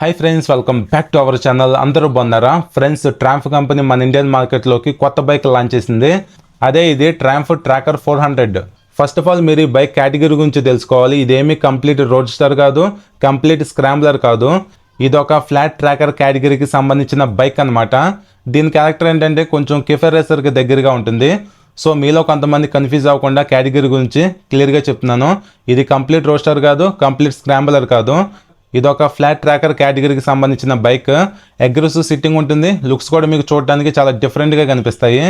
Hi friends, welcome back to our channel. అందరూ బాగున్నారా friends? ట్రాంఫ్ company మన ఇండియన్ మార్కెట్లోకి కొత్త బైక్ లాంచ్ చేసింది. అదే ఇది ట్రాంఫ్ ట్రాకర్ 400. ఫస్ట్ ఆఫ్ ఆల్ మీరు ఈ బైక్ కేటగిరీ గురించి తెలుసుకోవాలి. ఇదేమి కంప్లీట్ రోడ్ స్టార్ కాదు, కంప్లీట్ స్క్రాంబ్లర్ కాదు. ఇది ఒక ఫ్లాట్ ట్రాకర్ కేటగిరీకి సంబంధించిన బైక్ అనమాట. దీని క్యారెక్టర్ ఏంటంటే కొంచెం కిఫర్ రేసర్కి దగ్గరగా ఉంటుంది. సో మీలో కొంతమంది కన్ఫ్యూజ్ అవ్వకుండా కేటగిరీ గురించి క్లియర్గా చెప్తున్నాను. ఇది కంప్లీట్ రోడ్ స్టార్ కాదు, కంప్లీట్ స్క్రాంబ్లర్ కాదు. ఇది ఒక ఫ్లాట్ ట్రాకర్ కేటగిరీకి సంబంధించిన బైక్. అగ్రెసివ్ సిట్టింగ్ ఉంటుంది. లుక్స్ కూడా మీకు చూడడానికి చాలా డిఫరెంట్గా కనిపిస్తాయి.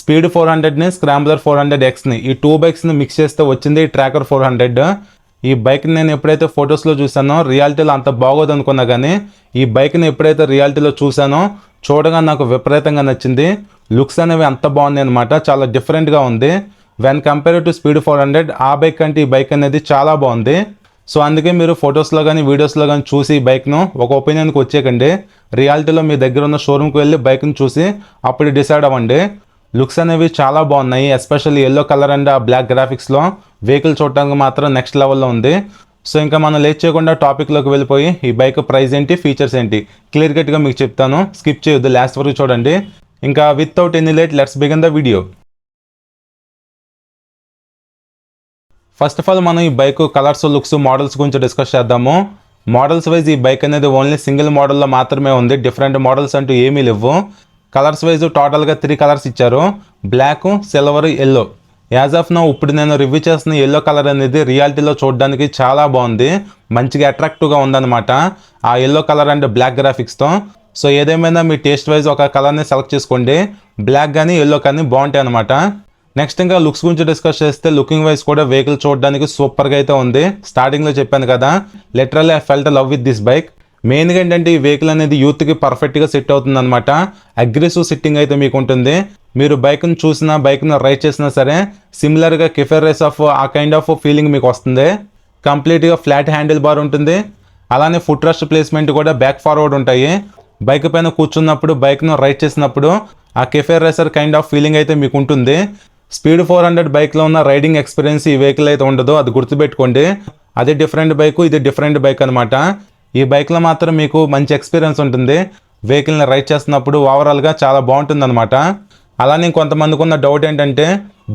స్పీడ్ 400ని, స్క్రాంబ్లర్ 400Xని, ఈ టూ బైక్స్ని మిక్స్ చేస్తే వచ్చింది ఈ ట్రాకర్ 400. ఈ బైక్ని నేను ఎప్పుడైతే ఫొటోస్లో చూసానో రియాలిటీలో అంత బాగోదు అనుకున్నా, కానీ ఈ బైక్ని ఎప్పుడైతే రియాలిటీలో చూసానో చూడగా నాకు విపరీతంగా నచ్చింది. లుక్స్ అనేవి అంత బాగున్నాయి అనమాట. చాలా డిఫరెంట్గా ఉంది. వెన్ కంపేర్ టు స్పీడ్ 400, ఆ బైక్ కంటే ఈ బైక్ అనేది చాలా బాగుంది. సో అందుకే మీరు ఫొటోస్లో కానీ వీడియోస్లో కానీ చూసి ఈ బైక్ను ఒక ఒపీనియన్కి వచ్చేకండి. రియాలిటీలో మీ దగ్గర ఉన్న షోరూమ్కి వెళ్ళి బైక్ని చూసి అప్పుడు డిసైడ్ అవ్వండి. లుక్స్ అనేవి చాలా బాగున్నాయి. ఎస్పెషల్లీ ఎల్లో కలర్ అండ్ ఆ బ్లాక్ గ్రాఫిక్స్లో వెహికల్ చూడటానికి మాత్రం నెక్స్ట్ లెవెల్లో ఉంది. సో ఇంకా మనం లేట్ చేయకుండా టాపిక్లోకి వెళ్ళిపోయి ఈ బైక్ ప్రైస్ ఏంటి, ఫీచర్స్ ఏంటి క్లియర్ కట్గా మీకు చెప్తాను. స్కిప్ చేయొద్దు, లాస్ట్ వరకు చూడండి. ఇంకా without any late let's begin the video. First of all మనం ఈ బైక్ కలర్స్, లుక్స్, మోడల్స్ గురించి డిస్కస్ చేద్దాము. మోడల్స్ వైజ్ ఈ బైక్ అనేది ఓన్లీ సింగిల్ మోడల్లో మాత్రమే ఉంది. డిఫరెంట్ మోడల్స్ అంటూ ఏమీ లేవు. కలర్స్ వైజ్ టోటల్గా 3 కలర్స్ ఇచ్చారు: black, silver, yellow. As of now ఇప్పుడు నేను రివ్యూ చేస్తున్న ఎల్లో కలర్ అనేది రియాలిటీలో చూడడానికి చాలా బాగుంది. మంచిగా అట్రాక్టివ్గా ఉందన్నమాట ఆ ఎల్లో కలర్ అండ్ బ్లాక్ గ్రాఫిక్స్తో. సో ఏదేమైనా మీ టేస్ట్ వైజ్ ఒక కలర్ని సెలెక్ట్ చేసుకోండి. బ్లాక్ కానీ ఎల్లో కానీ బాగుంటాయి అనమాట. నెక్స్ట్ ఇంకా లుక్స్ గురించి డిస్కస్ చేస్తే లుకింగ్ వైజ్ కూడా వెహికల్ చూడడానికి సూపర్గా అయితే ఉంది. స్టార్టింగ్లో చెప్పాను కదా, literally I felt love with this bike. మెయిన్గా ఏంటంటే ఈ వెహికల్ అనేది యూత్కి పర్ఫెక్ట్గా సెట్ అవుతుంది అనమాట. అగ్రెసివ్ సిట్టింగ్ అయితే మీకు ఉంటుంది. మీరు బైక్ను చూసినా, బైక్ను రైడ్ చేసినా సరే సిమిలర్గా కిఫర్ రేస్ ఆఫ్ ఆ కైండ్ ఆఫ్ ఫీలింగ్ మీకు వస్తుంది. కంప్లీట్గా ఫ్లాట్ హ్యాండిల్ బార్ ఉంటుంది. అలానే ఫుట్ రెస్ట్ ప్లేస్మెంట్ కూడా బ్యాక్ ఫార్వర్డ్ ఉంటాయి. బైక్ పైన కూర్చున్నప్పుడు, బైక్ను రైడ్ చేసినప్పుడు ఆ కిఫర్ రేసర్ కైండ్ ఆఫ్ ఫీలింగ్ అయితే మీకు ఉంటుంది. స్పీడ్ 400 బైక్లో ఉన్న రైడింగ్ ఎక్స్పీరియన్స్ ఈ వెహికల్ అయితే ఉండదు, అది గుర్తుపెట్టుకోండి. అది డిఫరెంట్ బైక్, ఇది డిఫరెంట్ బైక్ అనమాట. ఈ బైక్లో మాత్రం మీకు మంచి ఎక్స్పీరియన్స్ ఉంటుంది. వెహికల్ని రైడ్ చేస్తున్నప్పుడు ఓవరాల్గా చాలా బాగుంటుంది అనమాట. అలానే కొంతమందికి ఉన్న డౌట్ ఏంటంటే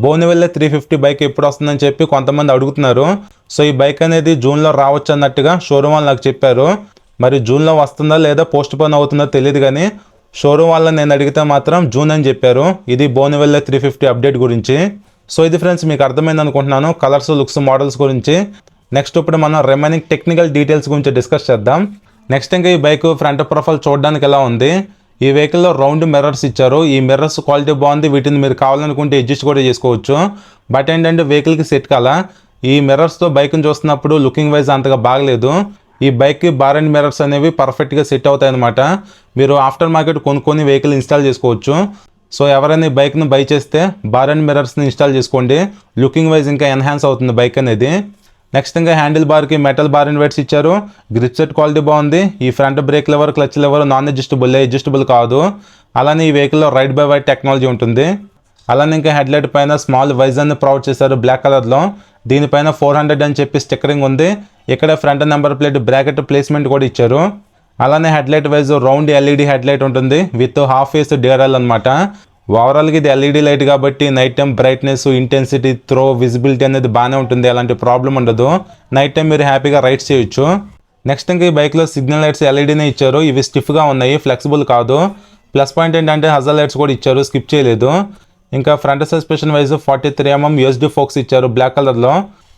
బోనివెల్లే 350 బైక్ ఎప్పుడు వస్తుందని చెప్పి కొంతమంది అడుగుతున్నారు. సో ఈ బైక్ అనేది జూన్లో రావచ్చు అన్నట్టుగా షోరూమ్ వాళ్ళు నాకు చెప్పారు. మరి జూన్లో వస్తుందా లేదా పోస్ట్ పోన్ అవుతుందో తెలియదు, కానీ షోరూమ్ వాళ్ళని నేను అడిగితే మాత్రం జూన్ అని చెప్పారు. ఇది బోనివెల్లే 350 అప్డేట్ గురించి. సో ఇది ఫ్రెండ్స్ మీకు అర్థమైంది అనుకుంటున్నాను కలర్స్, లుక్స్, మోడల్స్ గురించి. నెక్స్ట్ ఇప్పుడు మనం రిమైనింగ్ టెక్నికల్ డీటెయిల్స్ గురించి డిస్కస్ చేద్దాం. నెక్స్ట్ ఇంకా ఈ బైక్ ఫ్రంట్ ప్రొఫైల్ చూడడానికి ఎలా ఉంది. ఈ వెహికల్లో రౌండ్ మిర్రర్స్ ఇచ్చారు. ఈ మిర్రర్స్ క్వాలిటీ బాగుంది. వీటిని మీరు కావాలనుకుంటే అడ్జస్ట్ కూడా చేసుకోవచ్చు. బట్ ఏంటంటే వెహికల్కి సెట్ కాలా. ఈ మిర్రర్స్తో బైక్ని చూస్తున్నప్పుడు లుకింగ్ వైజ్ అంతగా బాగలేదు. ఈ బైక్కి బార్ అండ్ మిర్రర్స్ అనేవి పర్ఫెక్ట్గా సెట్ అవుతాయి అనమాట. మీరు ఆఫ్టర్ మార్కెట్ కొనుక్కొని వెహికల్ ఇన్స్టాల్ చేసుకోవచ్చు. సో ఎవరైనా ఈ బైక్ను బై చేస్తే బార్ అండ్ మిర్రర్స్ని ఇన్స్టాల్ చేసుకోండి. లుకింగ్ వైజ్ ఇంకా ఎన్హాన్స్ అవుతుంది బైక్ అనేది. నెక్స్ట్ ఇంకా హ్యాండిల్ బార్కి మెటల్ బార్ అండ్ వెయిట్స్ ఇచ్చారు. గ్రిప్ సెట్ క్వాలిటీ బాగుంది. ఈ front brake lever, clutch lever non adjustable కాదు. అలానే ఈ వెహికల్లో రైడ్ బై వైర్ టెక్నాలజీ ఉంటుంది. అలానే ఇంకా హెడ్లైట్ పైన స్మాల్ వైజర్ని ప్రొవైడ్ చేశారు బ్లాక్ కలర్లో. దీనిపైన 400 అని చెప్పి స్టిక్కరింగ్ ఉంది. ఇక్కడ front number plate bracket placement కూడా ఇచ్చారు. అలానే headlight wise round LED headlight ఉంటుంది విత్ హాఫ్ ఫేస్ డిఆర్ఎల్ అనమాట. ఓవరాల్గా ఇది ఎల్ఈడి లైట్ కాబట్టి night time brightness, intensity, throw, visibility అనేది బాగానే ఉంటుంది. అలాంటి ప్రాబ్లం ఉండదు. నైట్ టైం మీరు హ్యాపీగా రైడ్ చేయొచ్చు. నెక్స్ట్ ఇంకా ఈ బైక్లో సిగ్నల్ లైట్స్ ఎల్ఈడీనే ఇచ్చారు. ఇవి స్టిఫ్గా ఉన్నాయి, ఫ్లెక్సిబుల్ కాదు. ప్లస్ పాయింట్ ఏంటంటే హజల్ లైట్స్ కూడా ఇచ్చారు, స్కిప్ చేయలేదు. ఇంకా front suspension wise 43 mm USD folks ఇచ్చారు బ్లాక్ కలర్లో.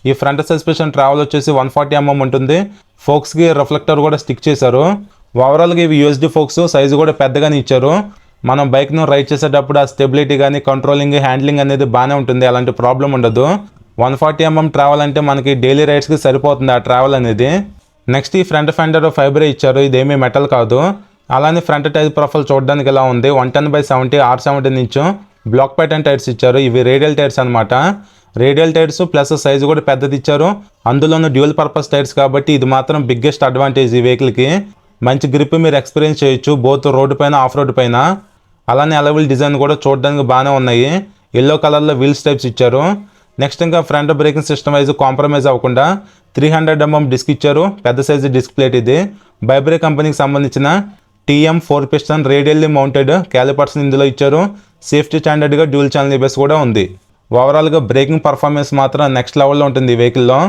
ఈ ఫ్రంట్ సస్పెన్షన్ ట్రావెల్ వచ్చేసి 140 mm ఉంటుంది. ఫోక్స్కి రిఫ్లెక్టర్ కూడా స్టిక్ చేశారు. ఓవరాల్గా ఇవి యూఎస్డి ఫోక్స్, సైజు కూడా పెద్దగానే ఇచ్చారు. మనం బైక్ను రైడ్ చేసేటప్పుడు ఆ స్టెబిలిటీ కానీ, కంట్రోలింగ్, హ్యాండ్లింగ్ అనేది బాగానే ఉంటుంది. అలాంటి ప్రాబ్లం ఉండదు. 140 mm ట్రావెల్ అంటే మనకి డైలీ రైడ్స్కి సరిపోతుంది ఆ ట్రావెల్ అనేది. నెక్స్ట్ ఈ ఫ్రంట్ ఫెండర్ ఫైబరే ఇచ్చారు, ఇదేమీ మెటల్ కాదు. అలానే ఫ్రంట్ టైర్ ప్రొఫైల్ చూడడానికి ఎలా ఉంది. 110/70 R17 inch black pattern tyres ఇచ్చారు. ఇవి రేడియల్ టైర్స్ అనమాట. రేడియల్ టైర్స్ ప్లస్ సైజు కూడా పెద్దది ఇచ్చారు. అందులోనూ డ్యూయల్ పర్పస్ టైర్స్ కాబట్టి ఇది మాత్రం బిగ్గెస్ట్ అడ్వాంటేజ్ ఈ వెహికల్కి. మంచి గ్రిప్ మీరు ఎక్స్పీరియన్స్ చేయొచ్చు బోత్ రోడ్డు పైన, ఆఫ్ రోడ్ పైన. అలానే అలవిల్ డిజైన్ కూడా చూడడానికి బాగానే ఉన్నాయి. ఎల్లో కలర్లో వీల్స్ టైప్స్ ఇచ్చారు. నెక్స్ట్ ఇంకా front braking system wise compromise అవ్వకుండా 300mm డిస్క్ ఇచ్చారు, పెద్ద సైజు డిస్క్ ప్లేట్ ఇది. బైబ్రే కంపెనీకి సంబంధించిన TM 4 piston radially mounted callipers ఇందులో ఇచ్చారు. సేఫ్టీ స్టాండర్డ్గా డ్యూల్ ఛానల్ ABS కూడా ఉంది. ఓవరాల్గా బ్రేకింగ్ పర్ఫార్మెన్స్ మాత్రం నెక్స్ట్ లెవెల్లో ఉంటుంది ఈ వెహికల్లో.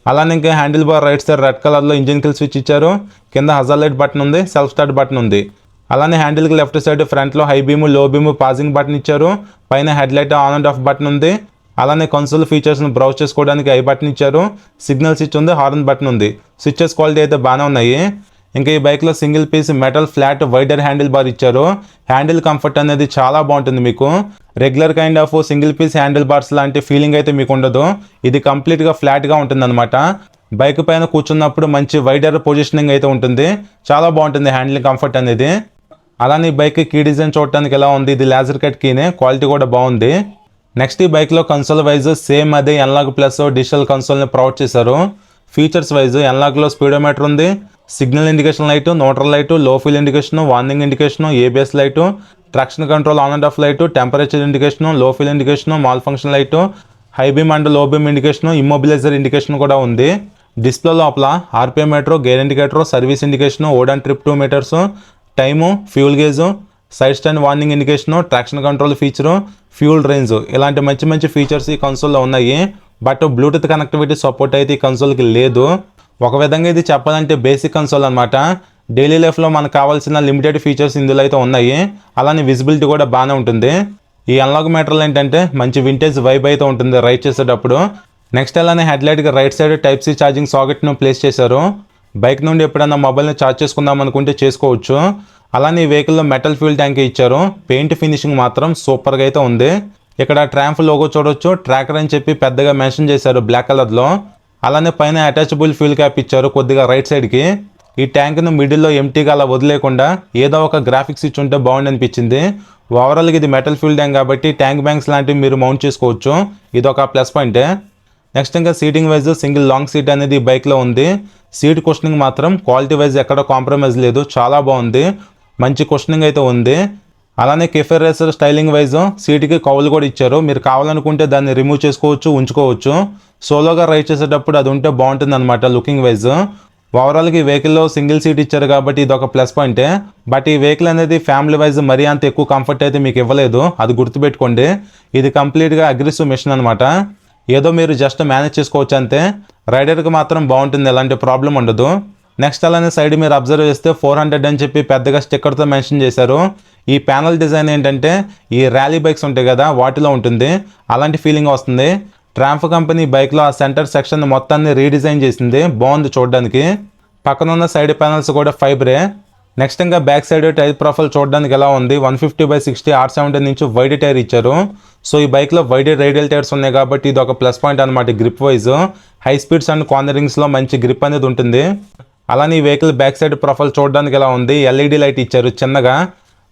అలానే ఇంకా handle bar right side red కలర్లో ఇంజిన్ కిల్ స్విచ్ ఇచ్చారు. కింద హజార్ లైట్ బటన్ ఉంది, సెల్ఫ్ స్టార్ట్ బటన్ ఉంది. అలానే హ్యాండిల్కి లెఫ్ట్ సైడ్ ఫ్రంట్లో high beam, low beam, passing button ఇచ్చారు. పైన head light on and off button ఉంది. అలానే కన్సోల్ ఫీచర్స్ని బ్రౌజ్ చేసుకోవడానికి ఐ బటన్ ఇచ్చారు. సిగ్నల్ స్విచ్ ఉంది, హార్న్ బటన్ ఉంది. స్విచెస్ క్వాలిటీ అయితే బాగానే ఉన్నాయి. ఇంకా ఈ బైక్లో single piece metal flat wider handle bar ఇచ్చారు. హ్యాండిల్ కంఫర్ట్ అనేది చాలా బాగుంటుంది మీకు. Regular kind of single piece handle bars లాంటి ఫీలింగ్ అయితే మీకు ఉండదు. ఇది కంప్లీట్గా ఫ్లాట్గా ఉంటుంది అనమాట. బైక్ పైన కూర్చున్నప్పుడు మంచి వైడర్ పొజిషనింగ్ అయితే ఉంటుంది. చాలా బాగుంటుంది హ్యాండిల్ కంఫర్ట్ అనేది. అలానే ఈ బైక్ కీ డిజైన్ చూడటానికి ఎలా ఉంది, ఇది లేజర్ కట్ కీనే, క్వాలిటీ కూడా బాగుంది. నెక్స్ట్ ఈ బైక్లో కన్సోల్ వైజ్ సేమ్ అదే ఎన్లాగ్ ప్లస్ డిజిటల్ కన్సోల్ని ప్రొవైడ్ చేశారు. ఫీచర్స్ వైజ్ ఎన్లాగ్లో స్పీడోమీటర్ ఉంది, signal indication light, neutral light, low fuel indication, warning indication, ABS light, traction control on and off light, temperature indication, low fuel indication, malfunction light, high beam and low beam indication, immobilizer indication కూడా ఉంది. Display లోపల RPM meter, gear indicator, service indication, ఓడాన్ trip 2 meters, time, fuel gauge, side stand warning indication, traction control feature, fuel range, ఇలాంటి మంచి మంచి features ఈ కన్సోల్లో ఉన్నాయి. But Bluetooth connectivity support అయితే ఈ కన్సోల్కి లేదు. ఒక విధంగా ఇది చెప్పాలంటే బేసిక్ కన్సోల్ అనమాట. డైలీ లైఫ్లో మనకు కావాల్సిన లిమిటెడ్ ఫీచర్స్ ఇందులో అయితే ఉన్నాయి. అలానే విజిబిలిటీ కూడా బాగానే ఉంటుంది. ఈ అన్లాక్ మీటర్లు ఏంటంటే మంచి వింటేజ్ వైబ్ అయితే ఉంటుంది రైడ్ చేసేటప్పుడు. నెక్స్ట్ అలానే హెడ్లైట్కి right side type C charging సాకెట్ను ప్లేస్ చేశారు. బైక్ నుండి ఎప్పుడైనా మొబైల్ని ఛార్జ్ చేసుకుందాం అనుకుంటే చేసుకోవచ్చు. అలానే ఈ వెహికల్లో మెటల్ ఫ్యూల్ ట్యాంక్ ఇచ్చారు. పెయింట్ ఫినిషింగ్ మాత్రం సూపర్గా అయితే ఉంది. ఇక్కడ ట్రాంప్ లోగో చూడొచ్చు, ట్రాకర్ అని చెప్పి పెద్దగా మెన్షన్ చేశారు బ్లాక్ కలర్లో. అలానే పైన అటాచబుల్ ఫ్యూల్ క్యాప్ ఇచ్చారు కొద్దిగా రైట్ సైడ్కి. ఈ ట్యాంక్ను మిడిల్లో ఎంటీగా అలా వదిలేకుండా ఏదో ఒక గ్రాఫిక్స్ ఇచ్చి ఉంటే బాగుండి అనిపించింది. ఓవరాల్గా ఇది మెటల్ ఫ్యూల్ ట్యాంక్ కాబట్టి ట్యాంక్ బ్యాంక్స్ లాంటివి మీరు మౌంట్ చేసుకోవచ్చు. ఇది ఒక ప్లస్ పాయింటే. నెక్స్ట్ ఇంకా seating wise single long seat అనేది ఈ బైక్లో ఉంది. సీట్ కుషనింగ్ మాత్రం క్వాలిటీ వైజ్ ఎక్కడ కాంప్రమైజ్ లేదు, చాలా బాగుంది. మంచి కుషనింగ్ అయితే ఉంది. అలానే కెఫే రేసర్ స్టైలింగ్ వైజ్ సీట్కి కౌలు కూడా ఇచ్చారు. మీరు కావాలనుకుంటే దాన్ని రిమూవ్ చేసుకోవచ్చు, ఉంచుకోవచ్చు. సోలోగా రైడ్ చేసేటప్పుడు అది ఉంటే బాగుంటుంది అనమాట లుకింగ్ వైజ్. ఓవరాల్గా ఈ వెహికల్లో సింగిల్ సీట్ ఇచ్చారు కాబట్టి ఇది ఒక ప్లస్ పాయింటే. బట్ ఈ వెహికల్ అనేది ఫ్యామిలీ వైజ్ మరీ అంత ఎక్కువ కంఫర్ట్ అయితే మీకు ఇవ్వలేదు, అది గుర్తుపెట్టుకోండి. ఇది కంప్లీట్గా అగ్రెసివ్ మిషన్ అనమాట. ఏదో మీరు జస్ట్ మేనేజ్ చేసుకోవచ్చు అంతే. రైడర్కి మాత్రం బాగుంటుంది, ఎలాంటి ప్రాబ్లం ఉండదు. నెక్స్ట్ అలానే సైడ్ మీరు అబ్జర్వ్ చేస్తే 400 అని చెప్పి పెద్దగా స్టిక్కర్తో మెన్షన్ చేశారు. ఈ ప్యానల్ డిజైన్ ఏంటంటే ఈ ర్యాలీ బైక్స్ ఉంటాయి కదా వాటిలో ఉంటుంది, అలాంటి ఫీలింగ్ వస్తుంది. ట్రాంప్ కంపెనీ బైక్లో ఆ సెంటర్ సెక్షన్ మొత్తాన్ని రీడిజైన్ చేసింది, బాగుంది చూడడానికి. పక్కన ఉన్న సైడ్ ప్యానల్స్ కూడా ఫైబరే. నెక్స్ట్ ఇంకా బ్యాక్ సైడ్ టైర్ ప్రొఫైల్ చూడడానికి ఎలా ఉంది, 150/60 R17 నుంచి వైడ్ టైర్ ఇచ్చారు. సో ఈ బైక్లో వైడ్ రేడియల్ టైర్స్ ఉన్నాయి కాబట్టి ఇది ఒక ప్లస్ పాయింట్ అనమాట grip wise. High speeds and కార్నరింగ్స్లో మంచి గ్రిప్ అనేది ఉంటుంది. అలానే ఈ వెహికల్ బ్యాక్ సైడ్ ప్రొఫైల్ చూడడానికి ఎలా ఉంది, LED లైట్ ఇచ్చారు చిన్నగా.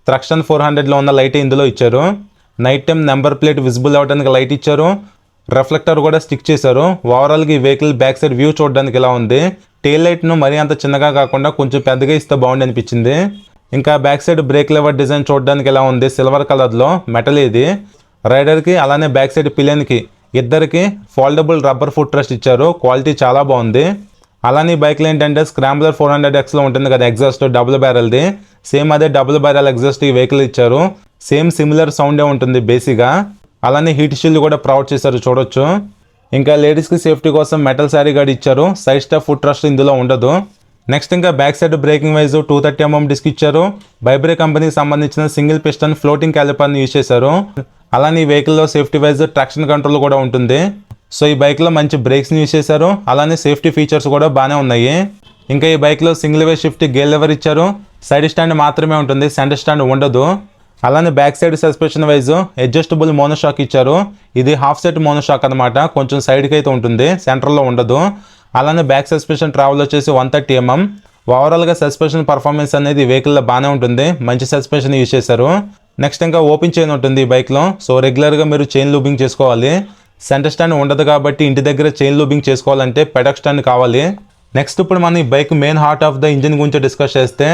త్రక్షన్ 400లో ఉన్న లైట్ ఇందులో ఇచ్చారు. Night time number plate visible అవ్వడానికి లైట్ ఇచ్చారు. రిఫ్లెక్టర్ కూడా స్టిక్ చేశారు. ఓవరాల్గా ఈ వెహికల్ బ్యాక్ సైడ్ వ్యూ చూడడానికి ఎలా ఉంది, టెయిల్ లైట్ను మరీ అంత చిన్నగా కాకుండా కొంచెం పెద్దగా ఇస్తే బాగుండి అనిపించింది. ఇంకా back side break lever design చూడడానికి ఎలా ఉంది, సిల్వర్ కలర్లో మెటల్ ఇది. రైడర్కి అలానే బ్యాక్ సైడ్ పిలియన్కి ఇద్దరికి ఫోల్డబుల్ రబ్బర్ ఫుట్ రెస్ట్ ఇచ్చారు, క్వాలిటీ చాలా బాగుంది. అలానే ఈ బైక్లో ఏంటంటే స్క్రాంబ్లర్ 400Xలో ఉంటుంది కదా ఎగ్జాస్ట్ డబుల్ బ్యారెల్ది, సేమ్ అదే డబుల్ బ్యారెల్ ఎగ్జాస్ట్ ఈ వెహికల్ ఇచ్చారు. సేమ్ సిమిలర్ సౌండే ఉంటుంది బేసిక్గా. అలానే హీట్ షీల్డ్ కూడా ప్రొవైడ్ చేశారు చూడొచ్చు. ఇంకా లేడీస్కి సేఫ్టీ కోసం మెటల్ శారీ గార్డ్ ఇచ్చారు. సైడ్ స్టెప్ ఫుట్ రెస్ట్ ఇందులో ఉండదు. నెక్స్ట్ ఇంకా back side braking wise 230mm disc ఇచ్చారు. బైబ్రే కంపెనీకి సంబంధించిన సింగిల్ పిస్టన్ ఫ్లోటింగ్ క్యాలిపర్ని యూజ్ చేశారు. అలానే ఈ వెహికల్లో సేఫ్టీ వైజ్ ట్రాక్షన్ కంట్రోల్ కూడా ఉంటుంది. సో ఈ బైక్లో మంచి బ్రేక్స్ని యూజ్ చేశారు. అలానే సేఫ్టీ ఫీచర్స్ కూడా బాగానే ఉన్నాయి. ఇంకా ఈ బైక్లో single way shift gear lever ఇచ్చారు. సైడ్ స్టాండ్ మాత్రమే ఉంటుంది, సెంటర్ స్టాండ్ ఉండదు. అలానే back side suspension wise adjustable monoshock ఇచ్చారు. ఇది హాఫ్ సెట్ మోనోషాక్ అనమాట, కొంచెం సైడ్కి అయితే ఉంటుంది, సెంటర్లో ఉండదు. అలానే బ్యాక్ సస్పెన్షన్ ట్రావెల్ వచ్చేసి 130mm. ఓవరాల్గా సస్పెన్షన్ పర్ఫార్మెన్స్ అనేది వెహికల్లో బాగానే ఉంటుంది, మంచి సస్పెన్షన్ యూజ్ చేశారు. నెక్స్ట్ ఇంకా ఓపెన్ చైన్ ఉంటుంది ఈ బైక్లో. సో రెగ్యులర్గా మీరు చైన్ లూబింగ్ చేసుకోవాలి. సెంటర్ స్టాండ్ ఉండదు కాబట్టి ఇంటి దగ్గర చైన్ లూబింగ్ చేసుకోవాలంటే పెడక్ స్టాండ్ కావాలి. నెక్స్ట్ ఇప్పుడు మనం ఈ bike main heart of the engine గురించి డిస్కస్ చేస్తే,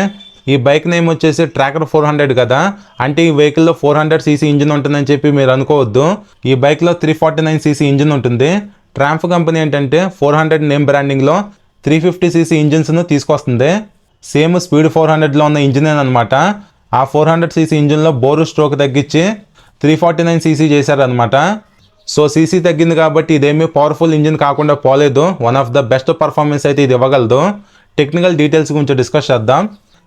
ఈ బైక్ నేమ్ వచ్చేసి ట్రాకర్ 400 కదా, అంటే ఈ వెహికల్లో 400cc ఇంజిన్ ఉంటుందని చెప్పి మీరు అనుకోవద్దు. ఈ బైక్లో 349cc ఇంజిన్ ఉంటుంది. ట్రాంఫ్ కంపెనీ ఏంటంటే 400 నేమ్ బ్రాండింగ్లో 350cc ఇంజిన్స్ను తీసుకొస్తుంది. సేమ్ స్పీడ్ 400లో ఉన్న ఇంజిన్ అనమాట. ఆ 400cc ఇంజిన్లో బోరు స్ట్రోక్ తగ్గించి 349cc చేశారనమాట. సో సీసీ తగ్గింది కాబట్టి ఇదేమీ పవర్ఫుల్ ఇంజిన్ కాకుండా పోలేదు. One of the best performance అయితే ఇది ఇవ్వగలదు. టెక్నికల్ డీటెయిల్స్ గురించి డిస్కస్ చేద్దాం.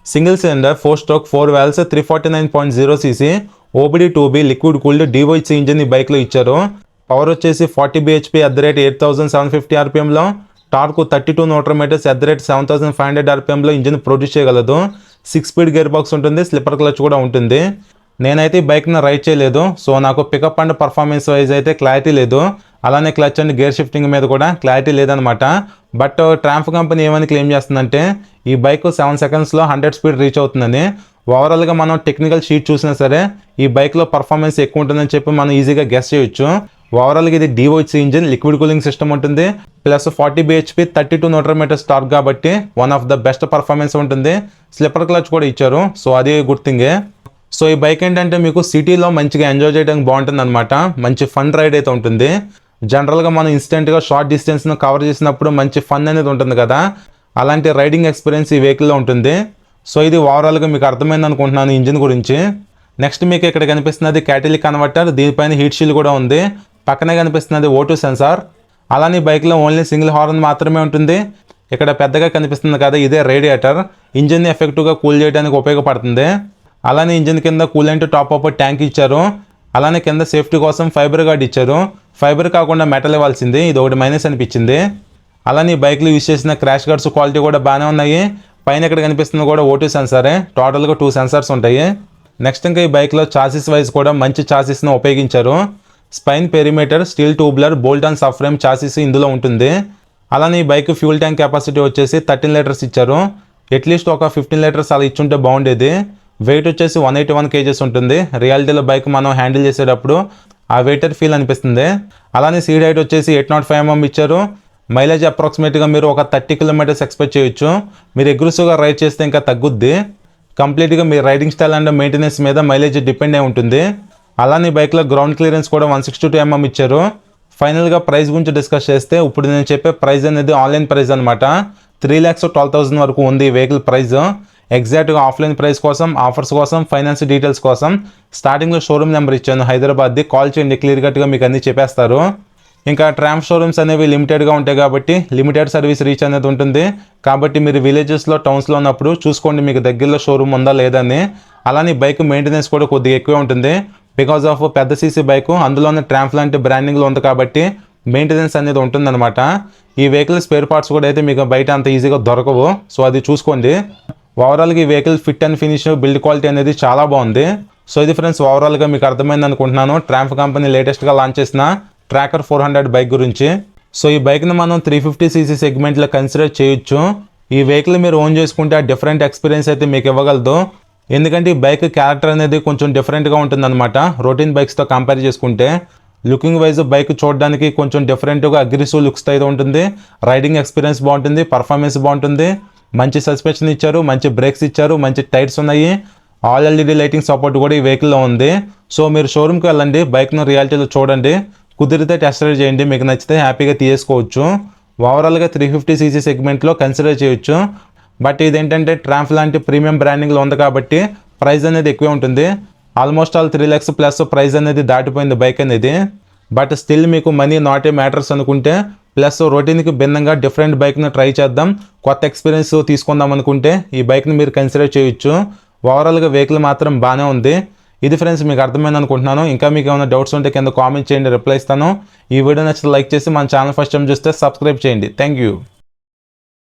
Single cylinder 4 stroke 4 valves 349.0cc OBD 2B liquid cooled DOHC engine ఈ బైక్లో ఇచ్చారు. పవర్ వచ్చేసి 40 bhp @8750 rpmలో, టార్క్ 32 Nm @7500 rpmలో ఇంజిన్ ప్రొడ్యూస్ చేయగలదు. 6 స్పీడ్ గేర్ బాక్స్ ఉంటుంది, స్లిప్పర్ క్లచ్ కూడా ఉంటుంది. నేనైతే ఈ బైక్ని రైడ్ చేయలేదు, సో నాకు పికప్ అండ్ పర్ఫార్మెన్స్ వైజ్ అయితే క్లారిటీ లేదు. అలానే క్లచ్ అండ్ గేర్ షిఫ్టింగ్ మీద కూడా క్లారిటీ లేదనమాట. బట్ ట్రాంఫ్ కంపెనీ ఏమని క్లెయిమ్ చేస్తుందంటే ఈ బైక్ 7 సెకండ్స్లో 100 స్పీడ్ రీచ్ అవుతుందని. ఓవరాల్గా మనం టెక్నికల్ షీట్ చూసినా సరే ఈ బైక్లో పర్ఫార్మెన్స్ ఎక్కువ ఉంటుందని చెప్పి మనం ఈజీగా గెస్ చేయొచ్చు. ఓవరాల్గా ఇది DOHC engine, liquid cooling system ఉంటుంది, ప్లస్ 40 bhp 32 Nm టార్క్ కాబట్టి one of the best performance ఉంటుంది. స్లిప్పర్ క్లచ్ కూడా ఇచ్చారు, సో అది గుడ్ థింగే. సో ఈ బైక్ ఏంటంటే మీకు సిటీలో మంచిగా ఎంజాయ్ చేయడానికి బాగుంటుంది అనమాట. మంచి ఫన్ రైడ్ అయితే ఉంటుంది. జనరల్గా మనం ఇన్స్టెంట్గా షార్ట్ డిస్టెన్స్ను కవర్ చేసినప్పుడు మంచి ఫన్ అనేది ఉంటుంది కదా, అలాంటి రైడింగ్ ఎక్స్పీరియన్స్ ఈ వెహికల్లో ఉంటుంది. సో ఇది ఓవరాల్గా మీకు అర్థమైంది అనుకుంటున్నాను ఇంజిన్ గురించి. నెక్స్ట్ మీకు ఇక్కడ కనిపిస్తున్నది క్యాటలిక్ కన్వర్టర్, దీనిపైన హీట్ షీల్ కూడా ఉంది. పక్కనే కనిపిస్తున్నది O2 సెన్సార్. అలానే బైక్లో ఓన్లీ సింగిల్ హార్న్ మాత్రమే ఉంటుంది. ఇక్కడ పెద్దగా కనిపిస్తుంది కదా, ఇదే రేడియేటర్, ఇంజిన్ని ఎఫెక్టివ్గా కూల్ చేయడానికి ఉపయోగపడుతుంది. అలానే ఇంజిన్ కింద కూలెంట్ టాప్ అప్ ట్యాంక్ ఇచ్చారు. అలానే కింద సేఫ్టీ కోసం ఫైబర్ గార్డ్ ఇచ్చారు. ఫైబర్ కాకుండా మెటల్ ఇవ్వాల్సింది, ఇది ఒకటి మైనస్ అనిపించింది. అలానే ఈ బైక్లో యూజ్ చేసిన క్రాష్ గార్డ్స్ క్వాలిటీ కూడా బాగానే ఉన్నాయి. పైన ఇక్కడ కనిపిస్తుంది కూడా O2 సెన్సారే, టోటల్గా 2 సెన్సార్స్ ఉంటాయి. నెక్స్ట్ ఇంకా ఈ బైక్లో చాసిస్ వైజ్ కూడా మంచి చాసిస్ను ఉపయోగించారు. Spine perimeter steel tubular bolt and sub frame chassis ఇందులో ఉంటుంది. అలానే ఈ బైక్ ఫ్యూల్ ట్యాంక్ కెపాసిటీ వచ్చేసి 13 లీటర్స్ ఇచ్చారు. అట్లీస్ట్ ఒక 15 లీటర్స్ అలా ఇచ్చుంటే బాగుండేది. వెయిట్ వచ్చేసి 181 kgs ఉంటుంది. రియాలిటీలో బైక్ మనం హ్యాండిల్ చేసేటప్పుడు ఆ వెయిటర్ ఫీల్ అనిపిస్తుంది. అలానే సీడ్ హైట్ వచ్చేసి 805 mm ఇచ్చారు. మైలేజ్ అప్రాక్సిమేట్గా మీరు ఒక 30 kilometers ఎక్స్పెక్ట్ చేయొచ్చు. మీరు అగ్రెసివ్గా రైడ్ చేస్తే ఇంకా తగ్గుద్ది. కంప్లీట్గా మీ రైడింగ్ స్టైల్ అండ్ మెయింటెనెన్స్ మీద మైలేజ్ డిపెండ్ అయి ఉంటుంది. అలానే బైక్లో గ్రౌండ్ క్లియరెన్స్ కూడా 162 mm ఇచ్చారు. ఫైనల్గా ప్రైస్ గురించి డిస్కస్ చేస్తే ఇప్పుడు నేను చెప్పే ప్రైస్ అనేది ఆన్లైన్ ప్రైస్ అనమాట. 3,12,000 వరకు ఉంది వెహికల్ ప్రైస్. ఎగ్జాక్ట్గా ఆఫ్లైన్ ప్రైస్ కోసం, ఆఫర్స్ కోసం, ఫైనాన్స్ డీటెయిల్స్ కోసం స్టార్టింగ్లో షోరూమ్ నెంబర్ ఇచ్చాను హైదరాబాద్ది, కాల్ చేయండి, క్లియర్ కట్గా మీకు అన్నీ చెప్పేస్తారు. ఇంకా ట్రాంఫ్ షోరూమ్స్ అనేవి లిమిటెడ్గా ఉంటాయి కాబట్టి లిమిటెడ్ సర్వీస్ రీచ్ అనేది ఉంటుంది. కాబట్టి మీరు విలేజెస్లో, టౌన్స్లో ఉన్నప్పుడు చూసుకోండి మీకు దగ్గరలో షోరూమ్ ఉందా లేదని. అలానే బైక్ మెయింటెనెన్స్ కూడా కొద్దిగా ఎక్కువే ఉంటుంది. బికాజ్ ఆఫ్ పెద్ద సీసీ బైక్, అందులోనే ట్రాంఫ్ లాంటి బ్రాండింగ్లో ఉంది కాబట్టి మెయింటెనెన్స్ అనేది ఉంటుందన్నమాట. ఈ వెహికల్ స్పేర్ పార్ట్స్ కూడా అయితే మీకు బయట అంత ఈజీగా దొరకవు, సో అది చూసుకోండి. ఓవరాల్గా ఈ vehicle fit and finish, build quality అనేది చాలా బాగుంది. సో ఇది ఫ్రెండ్స్ ఓవరాల్గా మీకు అర్థమైంది అనుకుంటున్నాను ట్రాంఫ్ కంపెనీ లేటెస్ట్గా లాంచ్ చేసిన ట్రాకర్ 400 బైక్ గురించి. సో ఈ బైక్ని మనం 350cc సెగ్మెంట్లో కన్సిడర్ చేయొచ్చు. ఈ వెహికల్ మీరు ఓన్ చేసుకుంటే ఆ డిఫరెంట్ ఎక్స్పీరియన్స్ అయితే మీకు ఇవ్వగలదు. ఎందుకంటే ఈ బైక్ క్యారెక్టర్ అనేది కొంచెం డిఫరెంట్గా ఉంటుందన్నమాట. రొటీన్ బైక్స్తో కంపేర్ చేసుకుంటే లుకింగ్ వైజ్ బైక్ చూడడానికి కొంచెం డిఫరెంట్గా అగ్రెసివ్ లుక్స్తో అయితే ఉంటుంది. రైడింగ్ ఎక్స్పీరియన్స్ బాగుంటుంది, పర్ఫార్మెన్స్ బాగుంటుంది. మంచి సస్పెన్షన్ ఇచ్చారు, మంచి బ్రేక్స్ ఇచ్చారు, మంచి టైర్స్ ఉన్నాయి. ఆల్ LED లైటింగ్ సపోర్ట్ కూడా ఈ వెహికల్లో ఉంది. సో మీరు షోరూమ్కి వెళ్ళండి, బైక్ను రియాలిటీలో చూడండి, కుదిరితే టెస్ట్ రైడ్ చేయండి, మీకు నచ్చితే హ్యాపీగా తీసుకోవచ్చు. ఓవరాల్గా 350cc సెగ్మెంట్లో కన్సిడర్ చేయొచ్చు. బట్ ఇదేంటంటే ట్రాంఫ్ లాంటి ప్రీమియం బ్రాండింగ్లో ఉంది కాబట్టి ప్రైస్ అనేది ఎక్కువే ఉంటుంది. Almost all 3 lakhs plus price అనేది దాటిపోయింది బైక్ అనేది. బట్ స్టిల్ మీకు మనీ నాట్ ఏ మ్యాటర్స్ అనుకుంటే, ప్లస్ రొటీన్కి భిన్నంగా డిఫరెంట్ బైక్ను ట్రై చేద్దాం, కొత్త ఎక్స్పీరియన్స్ తీసుకుందాం అనుకుంటే ఈ బైక్ని మీరు కన్సిడర్ చేయొచ్చు. ఓవరాల్గా వెహికల్ మాత్రం బాగానే ఉంది. ఇది ఫ్రెండ్స్ మీకు అర్థమైంది అనుకుంటున్నాను. ఇంకా మీకు ఏమైనా డౌట్స్ ఉంటే కింద కామెంట్ చేయండి, రిప్లై ఇస్తాను. ఈ వీడియో నచ్చితే లైక్ చేసి మన ఛానల్ ఫస్ట్ టైం చూస్తే సబ్స్క్రైబ్ చేయండి. Thank you.